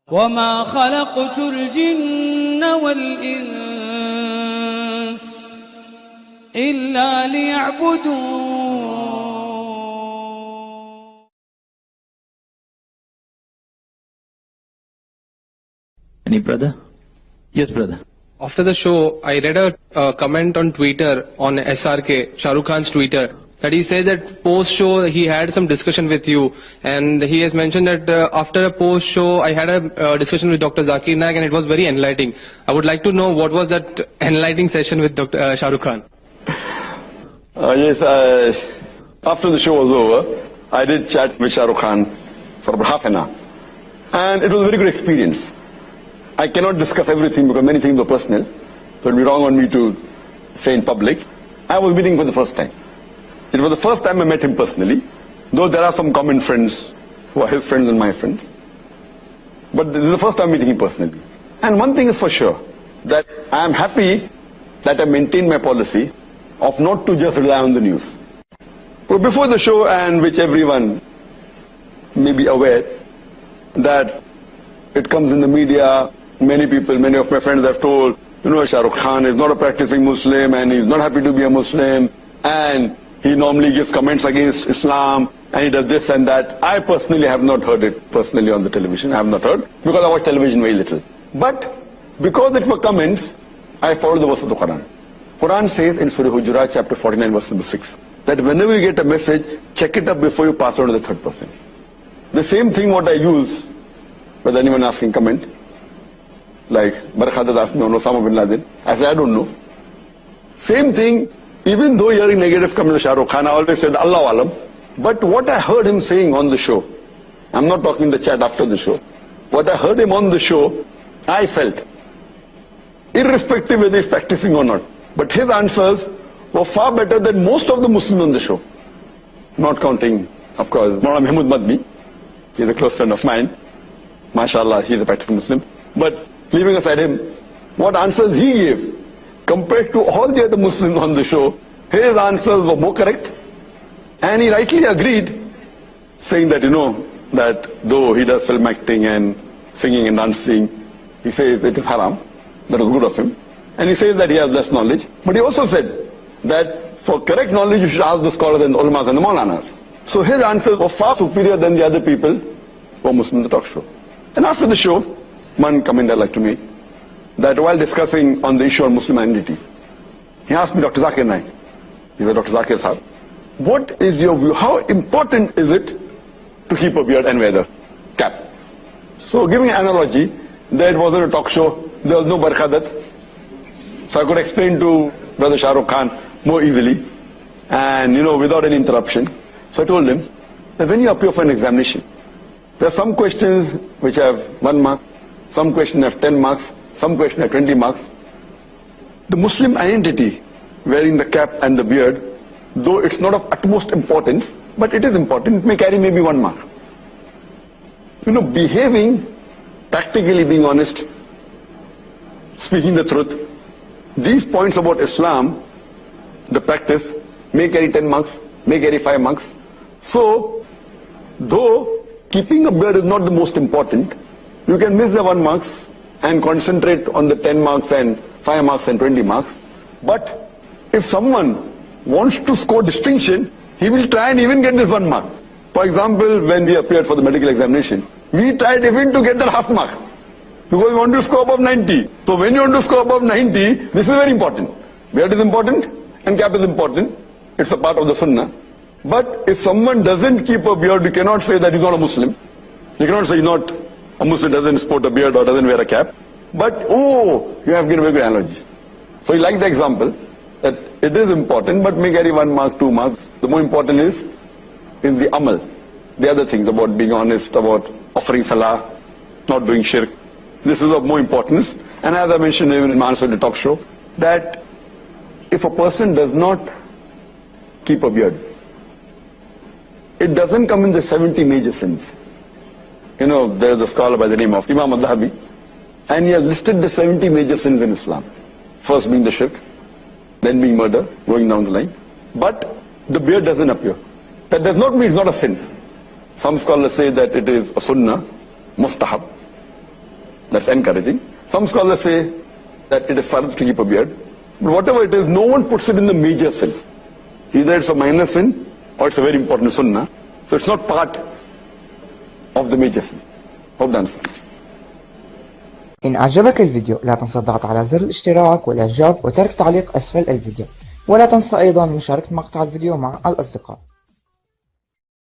وما خلقت الجن والإنس إلا ليعبدون. Any brother? Yes, brother. After the show, I read a comment on Twitter, on SRK, Sharokhan's Twitter, that he said that post-show he had some discussion with you, and he has mentioned that after a post-show I had a discussion with Dr. Zakir Naik and it was very enlightening. I would like to know what was that enlightening session with Dr. Shahrukh. Yes, after the show was over, I did chat with Shahrukh Khan for about half an hour, and it was a very good experience. I cannot discuss everything because many things were personal, so it would be wrong on me to say in public. I was meeting for the first time. It was the first time I met him personally, though there are some common friends who are his friends and my friends. But this is the first time meeting him personally. And one thing is for sure, that I am happy that I maintained my policy of not to just rely on the news. But before the show, and which everyone may be aware, that it comes in the media, many people, many of my friends have told, Shahrukh Khan is not a practicing Muslim and he's not happy to be a Muslim, and he normally gives comments against Islam and he does this and that. I personally have not heard it personally on the television. I have not heard, because I watch television very little. But because it were comments, I followed the verse of the Quran. Quran says in Surah Hujurat chapter 49 verse number 6, that whenever you get a message, check it up before you pass it on to the third person. The same thing what I use, whether anyone asking comment, like Barkhadat asked me on Osama bin Laden, I said I don't know. Same thing, even though hearing negative comments on Shahrukh Khan, I always said Allah Alam. But what I heard him saying on the show, I'm not talking the chat after the show, what I heard him on the show, I felt, irrespective whether he's practicing or not, but his answers were far better than most of the Muslims on the show. Not counting, of course, Maulana Mahmood Madni, he's a close friend of mine. MashaAllah, he's a practicing Muslim. But leaving aside him, what answers he gave, compared to all the other Muslims on the show, his answers were more correct. And he rightly agreed, saying that, that though he does film acting and singing and dancing, he says it is haram. That was good of him. And he says that he has less knowledge. But he also said that for correct knowledge, you should ask the scholars and the ulamas and the maulanas. So his answers were far superior than the other people who were Muslim in the talk show. And after the show, one comment I'd like to make, that while discussing on the issue of Muslim identity, he asked me, Dr. Zakir Naik, he said, Dr. Zakir Sahab, what is your view? How important is it to keep a beard and wear the cap? So giving an analogy, that it wasn't a talk show, there was no Barkhadat. So I could explain to Brother Shahrukh Khan more easily and, without any interruption. So I told him that when you appear for an examination, there are some questions which have 1 mark, some questions have 10 marks, some questions have 20 marks. The Muslim identity, wearing the cap and the beard, though it's not of utmost importance, but it is important, it may carry maybe 1 mark. Behaving, practically being honest, speaking the truth, these points about Islam, the practice, may carry 10 marks, may carry 5 marks. So, though keeping a beard is not the most important, you can miss the 1 marks and concentrate on the 10 marks and 5 marks and 20 marks. But if someone wants to score distinction, he will try and even get this 1 mark. For example, when we appeared for the medical examination, we tried even to get that half mark, because we want to score above 90. So when you want to score above 90, this is very important. Beard is important and cap is important. It's a part of the sunnah. But if someone doesn't keep a beard, you cannot say that he's not a Muslim. You cannot say he's not a Muslim, doesn't sport a beard or doesn't wear a cap. But, you have given a very good analogy. So you like the example, that it is important, but may carry 1 mark, 2 marks. The more important is the amal. The other things about being honest, about offering salah, not doing shirk. This is of more importance. And as I mentioned even in my answer to the talk show, that if a person does not keep a beard, it doesn't come in the 70 major sins. There is a scholar by the name of Imam al-Dhahabi, and he has listed the 70 major sins in Islam. First being the shirk, then being murder, going down the line. But the beard doesn't appear. That does not mean it's not a sin. Some scholars say that it is a sunnah, mustahab. That's encouraging. Some scholars say that it is fard to keep a beard. But whatever it is, no one puts it in the major sin. Either it's a minor sin or it's a very important sunnah. So it's not part of the major sin. Hope that answers. إن أعجبك الفيديو لا تنسى الضغط على زر الاشتراك والإعجاب وترك تعليق أسفل الفيديو، ولا تنسى أيضا مشاركة مقطع الفيديو مع الأصدقاء.